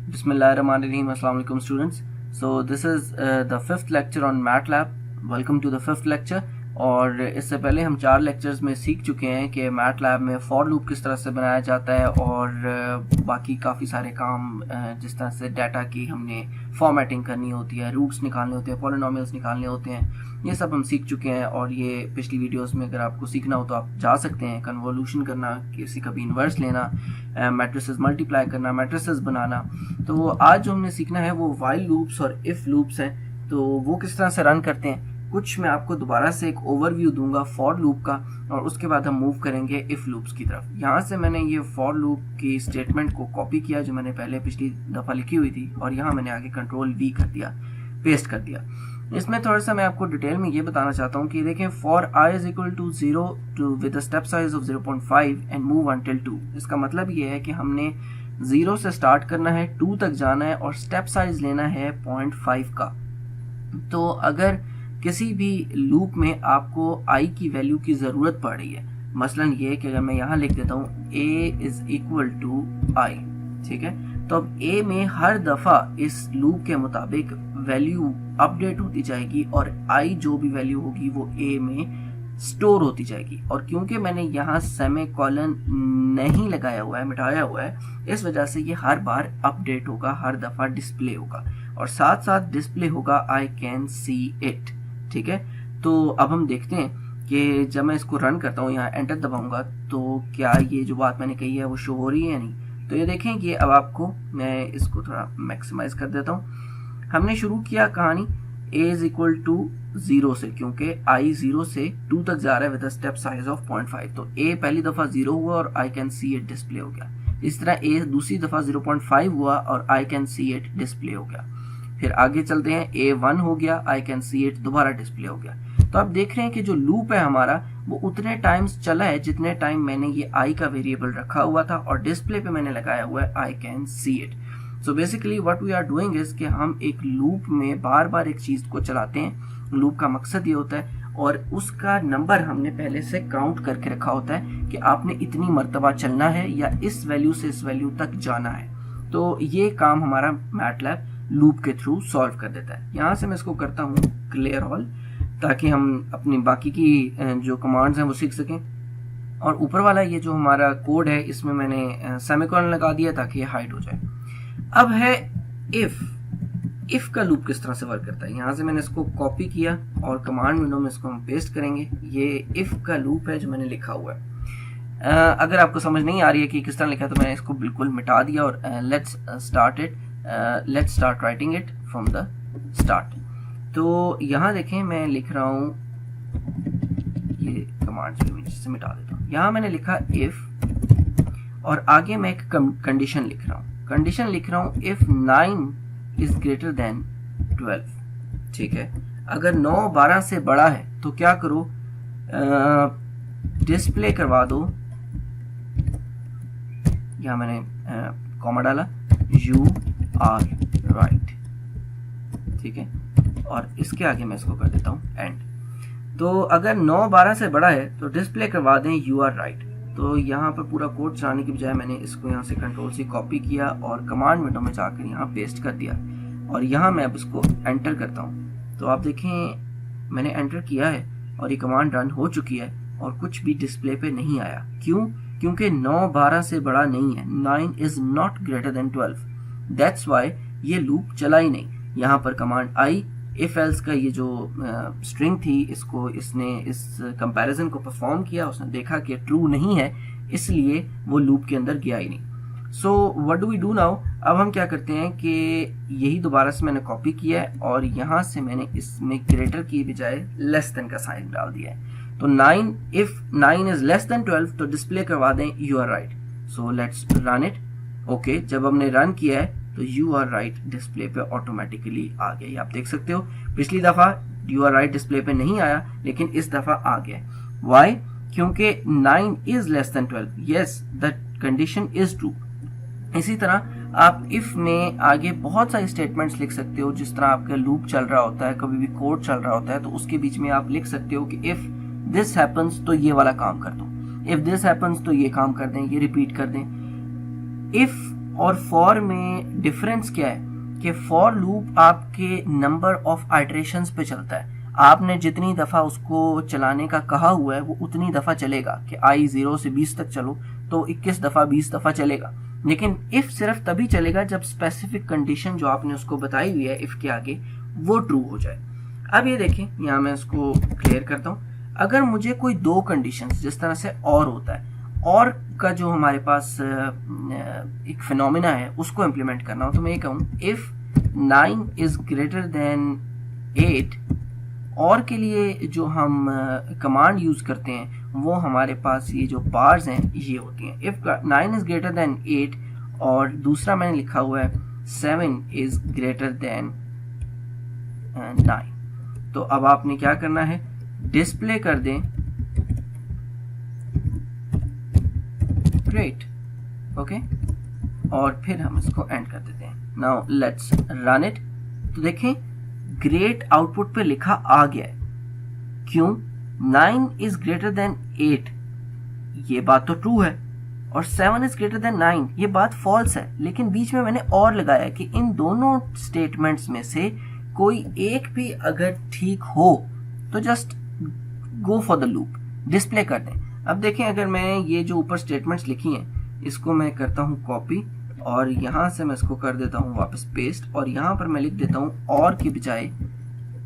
Bismillahirrahmanirrahim. Assalamu alaikum students. So this is the fifth lecture on MATLAB. Welcome to the fifth lecture. और इससे पहले हम 4 lectures में सीख चुके हैं कि मैटलैब में फॉर लूप किस तरह से बनाया जाता है और बाकी काफ़ी सारे काम जिस तरह से डाटा की हमने फॉर्मेटिंग करनी होती है, रूट्स निकालने होते हैं, पॉलिनोमियल्स निकालने होते हैं, ये सब हम सीख चुके हैं। और ये पिछली वीडियोस में अगर आपको सीखना हो तो आप जा सकते हैं। कन्वोल्यूशन करना, किसी का भी इन्वर्स लेना, मैट्रिसेस मल्टीप्लाई करना, मैट्रिसेस बनाना। तो आज जो हमने सीखना है वो वाइल लूप्स और इफ़ लूप्स हैं। तो वो किस तरह से रन करते हैं, कुछ मैं आपको दोबारा से एक ओवरव्यू दूंगा फॉर लूप का, और उसके बाद हम मूव करेंगे इफ लूप्स की तरफ। यहाँ से मैंने ये फॉर लूप की स्टेटमेंट को कॉपी किया जो मैंने पहले पिछली दफ़ा लिखी हुई थी, और यहाँ मैंने आगे कंट्रोल V कर दिया, पेस्ट कर दिया। इसमें थोड़ा सा मैं आपको डिटेल में ये बताना चाहता हूँ कि देखें, for i is equal to 0 to with a step size of 0.5 and move until 2। इसका मतलब ये है कि हमने 0 से स्टार्ट करना है, 2 तक जाना है और स्टेप साइज लेना है 0.5 का। तो अगर किसी भी लूप में आपको i की वैल्यू की ज़रूरत पड़ रही है, मसलन ये कि अगर मैं यहाँ लिख देता हूँ a is equal to i, ठीक है, तो अब a में हर दफ़ा इस लूप के मुताबिक वैल्यू अपडेट होती जाएगी और i जो भी वैल्यू होगी वो a में स्टोर होती जाएगी। और क्योंकि मैंने यहाँ सेमीकोलन नहीं लगाया हुआ है, मिटाया हुआ है, इस वजह से ये हर बार अपडेट होगा, हर दफ़ा डिस्प्ले होगा, और साथ साथ डिस्प्ले होगा आई कैन सी इट। ठीक है, तो अब हम देखते हैं कि जब मैं इसको रन करता हूँ, यहाँ एंटर दबाऊंगा, तो क्या ये जो बात मैंने कही है वो शो हो रही है या नहीं। तो ये देखें कि अब आपको, मैं इसको थोड़ा मैक्सिमाइज कर देता हूँ। हमने शुरू किया कहानी a इज इक्वल टू 0 से, क्योंकि i 0 से 2 तक जा रहा है with a step size of 0.5। तो a पहली दफ़ा 0 हुआ और आई कैन सी इट डिस्प्ले हो गया। इस तरह a दूसरी दफ़ा 0.5 हुआ और आई कैन सी इट डिस्प्ले हो गया। फिर आगे चलते हैं, a1 हो गया, आई कैन सी इट दोबारा डिस्प्ले हो गया। तो आप देख रहे हैं कि जो लूप है हमारा वो उतने टाइम्स चला है जितने टाइम मैंने ये i का वेरिएबल रखा हुआ था और डिस्प्ले पे मैंने लगाया हुआ है I can see it. So basically what we are doing is कि हम एक लूप में बार बार एक चीज़ को चलाते हैं। लूप का मकसद ये होता है, और उसका नंबर हमने पहले से काउंट करके रखा होता है कि आपने इतनी मरतबा चलना है या इस वैल्यू से इस वैल्यू तक जाना है। तो ये काम हमारा मैटलैब लूप के थ्रू सॉल्व कर देता है। यहाँ से मैं इसको करता हूँ क्लियर ऑल, ताकि हम अपनी बाकी की जो कमांड्स हैं वो सीख सकें। और ऊपर वाला ये जो हमारा कोड है, इसमें मैंने सेमीकोलन लगा दिया ताकि ये हाइड हो जाए। अब है इफ का लूप किस तरह से वर्क करता है। यहाँ से मैंने इसको कॉपी किया और कमांड विंडो में इसको हम पेस्ट करेंगे। ये इफ का लूप है जो मैंने लिखा हुआ है। अगर आपको समझ नहीं आ रही है कि किस तरह लिखा है तो मैंने इसको बिल्कुल मिटा दिया और let's start writing it from the start. तो यहाँ देखें, मैं लिख रहा हूँ, ये कमांड्स भी मैं जिससे मिटा देता हूँ। यहाँ मैंने लिखा इफ और आगे मैं एक कंडीशन लिख रहा हूँ। कंडीशन लिख रहा हूँ इफ 9 इज ग्रेटर देन 12। ठीक है, अगर 9 12 से बड़ा है तो क्या करो, डिस्प्ले करवा दो। यहाँ मैंने कॉमा डाला, यू आर राइट। ठीक है, और इसके आगे मैं इसको कर देता हूँ एंड। तो अगर 9 12 से बड़ा है तो डिस्प्ले करवा दें यू आर राइट। तो यहाँ पर पूरा कोड चलाने की बजाय मैंने इसको यहाँ से कंट्रोल से कॉपी किया और कमांड विंडो में जाकर यहाँ पेस्ट कर दिया, और यहाँ मैं अब इसको एंटर करता हूँ। तो आप देखें मैंने एंटर किया है और ये कमांड रन हो चुकी है और कुछ भी डिस्प्ले पे नहीं आया। क्यों? क्योंकि 9 12 से बड़ा नहीं है, 9 is not greater than 12। That's why ये लूप चला ही नहीं। यहाँ पर कमांड आई, इफ एल्स का ये जो स्ट्रिंग थी, इसको इसने इस कंपैरिजन को परफॉर्म किया, उसने देखा कि ट्रू नहीं है, इसलिए वो लूप के अंदर गया ही नहीं। So what do we do now, अब हम क्या करते हैं कि यही दोबारा से मैंने कॉपी किया है और यहाँ से मैंने इसमें ग्रेटर की बजाय लेस देन का साइन डाल दिया है। तो 9, इफ 9 इज लेस देन 12 तो डिस्प्ले करवा दें you are right. So let's run it. Okay, जब हमने रन किया है तो यू आर राइट डिस्प्ले पे ऑटोमेटिकली आ गया। ये आप देख सकते हो, पिछली दफा यू आर राइट डिस्प्ले पे नहीं आया, लेकिन इस दफा आ गया। वाई? क्योंकि 9 is less then 12। Yes, that condition is true. इसी तरह आप इफ में आगे बहुत सारी स्टेटमेंट्स लिख सकते हो। जिस तरह आपका लूप चल रहा होता है, कभी भी कोड चल रहा होता है, तो उसके बीच में आप लिख सकते हो कि इफ दिस हैपन्स तो ये वाला काम कर दो, इफ दिस हैपन्स तो ये काम कर दें, ये रिपीट कर दें। इफ और फॉर में डिफरेंस क्या है कि फॉर लूप आपके नंबर ऑफ आइटरेशंस पे चलता है। आपने जितनी दफ़ा उसको चलाने का कहा हुआ है वो उतनी दफ़ा चलेगा कि आई 0 से 20 तक चलो तो 21 दफ़ा 20 दफ़ा चलेगा। लेकिन इफ़ सिर्फ तभी चलेगा जब स्पेसिफिक कंडीशन जो आपने उसको बताई हुई है इफ़ के आगे वो ट्रू हो जाए। अब ये देखें, यहाँ मैं इसको क्लियर करता हूँ। अगर मुझे कोई दो कंडीशंस जिस तरह से और होता है, और का जो हमारे पास एक फिनोमिना है उसको इम्प्लीमेंट करना हो, तो मैं ये कहूँ इफ़ 9 इज़ ग्रेटर देन 8, और के लिए जो हम कमांड यूज़ करते हैं वो हमारे पास ये जो बार्स हैं ये होती हैं। इफ़ 9 इज़ ग्रेटर देन 8, और दूसरा मैंने लिखा हुआ है 7 इज़ ग्रेटर देन 9। तो अब आपने क्या करना है, डिस्प्ले कर दें ग्रेट, ओके, और फिर हम इसको एंड कर देते हैं। Now let's run it. तो देखें ग्रेट आउटपुट पे लिखा आ गया है। क्यों? 9 इज ग्रेटर देन 8, ये बात तो ट्रू है, और 7 इज ग्रेटर देन 9 ये बात फॉल्स है। लेकिन बीच में मैंने और लगाया कि इन दोनों स्टेटमेंट्स में से कोई एक भी अगर ठीक हो तो just go for the loop, display कर दें। अब देखें, अगर मैं ये जो ऊपर स्टेटमेंट्स लिखी हैं इसको मैं करता हूँ कॉपी, और यहाँ से मैं इसको कर देता हूँ वापस पेस्ट, और यहाँ पर मैं लिख देता हूँ और की बजाय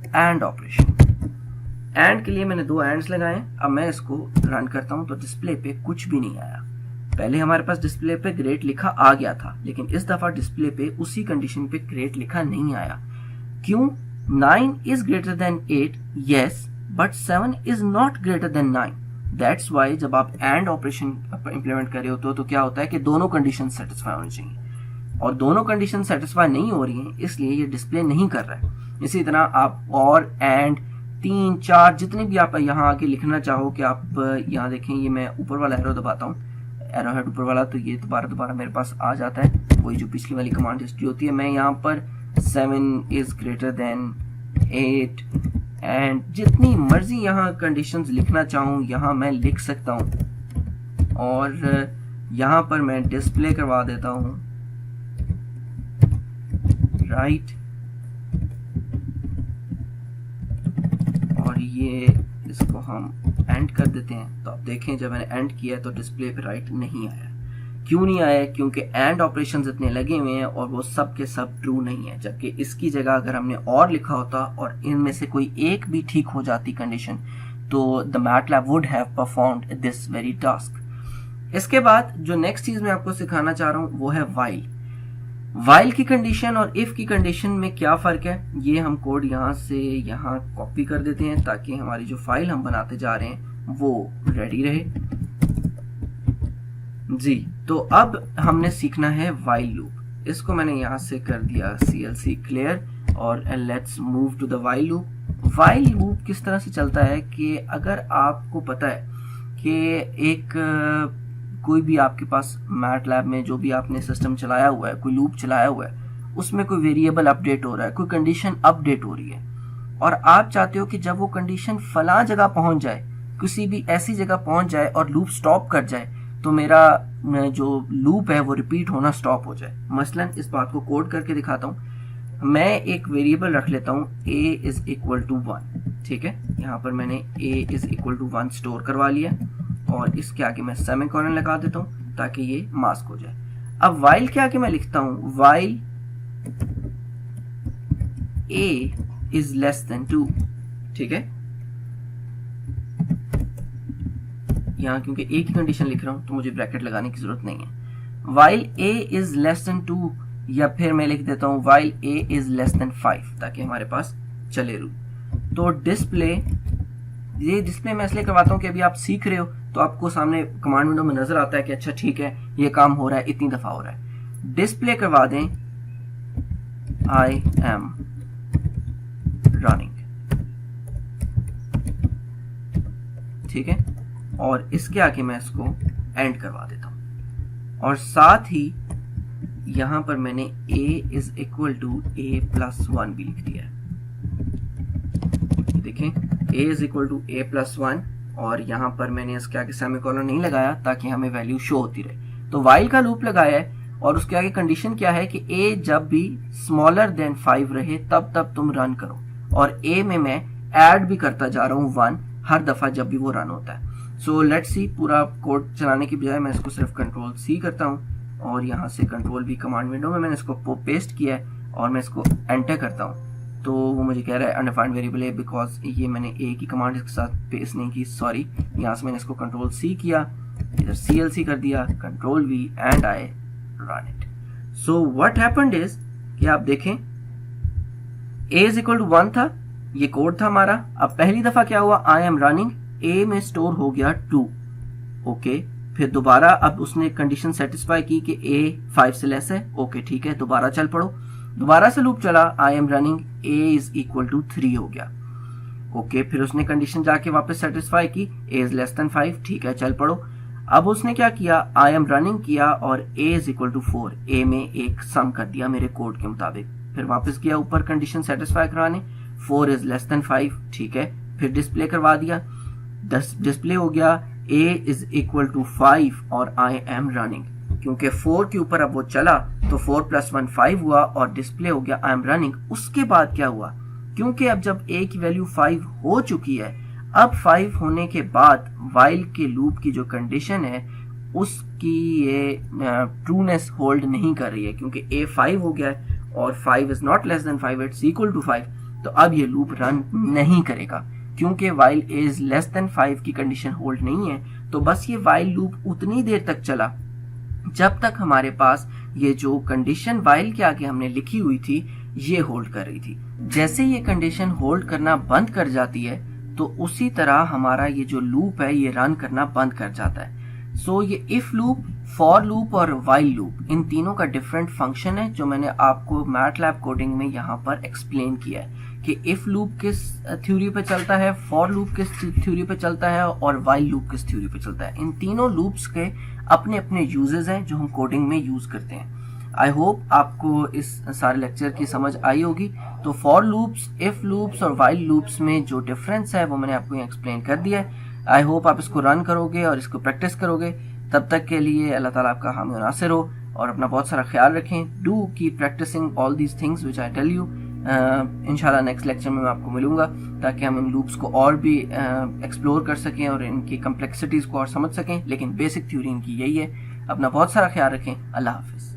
एंड ऑपरेशन। एंड के लिए मैंने दो एंड्स लगाए। अब मैं इसको रन करता हूँ तो डिस्प्ले पे कुछ भी नहीं आया। पहले हमारे पास डिस्प्ले पे ग्रेट लिखा आ गया था, लेकिन इस दफा डिस्प्ले पे उसी कंडीशन पे ग्रेट लिखा नहीं आया। क्यों? 9 is greater than 8, yes, but 7 is not greater than 9। That's why जब आप एंड ऑपरेशन इंप्लीमेंट कर रहे होते हो तो क्या होता है कि दोनों कंडीशन सेटिस्फाई होनी चाहिए, और दोनों कंडीशन सेटिस्फाई नहीं हो रही हैं, इसलिए ये डिस्प्ले नहीं कर रहा है। इसी तरह आप और एंड 3 4 जितने भी आप यहाँ आके लिखना चाहो कि आप यहाँ देखें, ये मैं ऊपर वाला एरो दबाता हूँ, एरो हेड ऊपर वाला, तो ये दोबारा मेरे पास आ जाता है वही जो पिछली वाली कमांड हिस्ट्री होती है। मैं यहाँ पर 7 इज ग्रेटर देन 8 एंड जितनी मर्जी यहाँ कंडीशंस लिखना चाहूँ यहाँ मैं लिख सकता हूँ, और यहाँ पर मैं डिस्प्ले करवा देता हूँ राइट, और ये इसको हम एंड कर देते हैं। तो आप देखें जब मैंने एंड किया तो डिस्प्ले पे राइट नहीं आया। क्यों नहीं आया? क्योंकि एंड ऑपरेशंस इतने लगे हुए हैं और वो सब के सब ट्रू नहीं है, जबकि इसकी जगह अगर हमने और लिखा होता और इनमें से कोई एक भी ठीक हो जाती कंडीशन तो the MATLAB would have performed this very task. इसके बाद जो नेक्स्ट चीज मैं आपको सिखाना चाह रहा हूं वो है वाइल। वाइल की कंडीशन और इफ की कंडीशन में क्या फर्क है, ये हम कोड यहाँ से यहाँ कॉपी कर देते हैं ताकि हमारी जो फाइल हम बनाते जा रहे हैं वो रेडी रहे जी। तो अब हमने सीखना है वाइल लूप। इसको मैंने यहाँ से कर दिया CLC क्लियर, और let's move to the while loop. While loop किस तरह से चलता है कि अगर आपको पता है कि एक कोई भी आपके पास मैटलैब में जो भी आपने सिस्टम चलाया हुआ है, कोई लूप चलाया हुआ है, उसमें कोई वेरिएबल अपडेट हो रहा है, कोई कंडीशन अपडेट हो रही है, और आप चाहते हो कि जब वो कंडीशन फला जगह पहुंच जाए, किसी भी ऐसी जगह पहुंच जाए और लूप स्टॉप कर जाए तो मेरा जो लूप है वो रिपीट होना स्टॉप हो जाए। मसलन इस बात को कोड करके दिखाता हूँ। मैं एक वेरिएबल रख लेता हूँ a इज इक्वल टू 1, ठीक है। यहाँ पर मैंने a is equal to 1 store करवा लिया, और इसके आगे मैं सेमीकोलन लगा देता हूँ ताकि ये मास्क हो जाए। अब वाइल के आगे मैं लिखता हूँ while a is less then 2, ठीक है। यहाँ क्योंकि a की कंडीशन लिख रहा हूं तो मुझे ब्रैकेट लगाने की जरूरत नहीं है। While a is less then 2, या फिर मैं लिख देता हूं while a is less than 5 ताकि हमारे पास चले रू। तो ये डिस्प्ले मैं इसलिए करवाता हूं कि अभी आप सीख रहे हो तो आपको सामने कमांड विंडो में नजर आता है कि अच्छा ठीक है ये काम हो रहा है, इतनी दफा हो रहा है। डिस्प्ले करवा दें आई एम रनिंग, ठीक है, और इसके आगे मैं इसको एंड करवा देता हूं, और साथ ही यहां पर मैंने a is equal to a plus 1 भी लिख दिया है। देखें a is equal to a plus 1, और यहां पर मैंने इसके आगे सेमीकोलन नहीं लगाया ताकि हमें वैल्यू शो होती रहे। तो वाइल का लूप लगाया है और उसके आगे कंडीशन क्या है कि a जब भी स्मॉलर देन 5 रहे तब तुम रन करो, और a में मैं ऐड भी करता जा रहा हूँ 1 हर दफा जब भी वो रन होता है। सो लेट्स सी, पूरा कोड चलाने की बजाय मैं इसको सिर्फ कंट्रोल C करता हूँ और यहाँ से कंट्रोल V कमांड विंडो में मैंने इसको पेस्ट किया है और मैं इसको एंटर करता हूँ। तो वो मुझे कह रहा है अनडिफाइंड वेरिएबल है, बिकॉज ये मैंने ए की कमांड इसके साथ पेस्ट नहीं की, सॉरी। यहाँ से मैंने इसको कंट्रोल C किया, इधर CLC कर दिया, control V and I run it. So what happened is कि आप देखें a इज इक्वल टू 1 था, ये कोड था हमारा। अब पहली दफा क्या हुआ, आई एम रनिंग, a में स्टोर हो गया 2, ओके। फिर दोबारा अब उसने कंडीशन सेटिस्फाई की कि a 5 से लेस है, ओके ठीक है, दोबारा चल पड़ो। दोबारा से लूप चला, I am running, a is equal to 3 हो गया, ओके। फिर उसने कंडीशन जाके वापस सेटिस्फाई की, a इज लेस देन 5, ठीक है चल पड़ो। अब उसने क्या किया, आई एम रनिंग किया और a is equal to 4, a में एक सम कर दिया मेरे कोड के मुताबिक। फिर वापस गया ऊपर कंडीशन सेटिस्फाई कराने, 4 इज लेस देन 5, ठीक है। फिर डिस्प्ले करवा दिया, डिस्प्ले हो गया a इज इक्वल टू 5 और आई एम रनिंग, क्योंकि 4 के ऊपर अब वो चला तो 4 + 1 5 हुआ और डिस्प्ले हो गया आई एम रनिंग। उसके बाद क्या हुआ, क्योंकि अब जब a की वैल्यू 5 हो चुकी है, अब 5 होने के बाद वाइल के लूप की जो कंडीशन है उसकी ये ट्रूनेस होल्ड नहीं कर रही है, क्योंकि a 5 हो गया है और 5 is not less than 5, it's equal to 5। तो अब ये लूप रन नहीं करेगा, क्योंकि while a is less than 5 की कंडीशन होल्ड नहीं है। तो बस ये वाइल लूप उतनी देर तक चला जब तक हमारे पास ये जो कंडीशन वाइल के आगे हमने लिखी हुई थी ये होल्ड कर रही थी। जैसे ये कंडीशन होल्ड करना बंद कर जाती है तो उसी तरह हमारा ये जो लूप है ये रन करना बंद कर जाता है। सो ये इफ लूप, फॉर लूप और वाइल लूप, इन तीनों का डिफरेंट फंक्शन है जो मैंने आपको मैटलैब कोडिंग में यहाँ पर एक्सप्लेन किया है कि इफ लूप किस थ्योरी पे चलता है, फॉर लूप किस थ्योरी पे चलता है और वाइल लूप किस थ्योरी पे चलता है। इन तीनों लूप्स के अपने अपने यूजेस हैं जो हम कोडिंग में यूज करते हैं। आई होप आपको इस सारे लेक्चर की समझ आई होगी। तो फॉर लूप्स, इफ लूप्स और वाइल लूप्स में जो डिफरेंस है वो मैंने आपको एक्सप्लेन कर दिया है। आई होप आप इसको रन करोगे और इसको प्रैक्टिस करोगे। तब तक के लिए अल्लाह ताला आपका हामी और नासिर हो और अपना बहुत सारा ख्याल रखें। Do keep practising all these things which I tell you. इंशाल्लाह नेक्स्ट लेक्चर में मैं आपको मिलूंगा ताकि हम इन लूप्स को और भी एक्सप्लोर कर सकें और इनकी कम्प्लेक्सिटीज़ को और समझ सकें, लेकिन बेसिक थ्योरी इनकी यही है। अपना बहुत सारा ख्याल रखें। अल्लाह हाफिज़।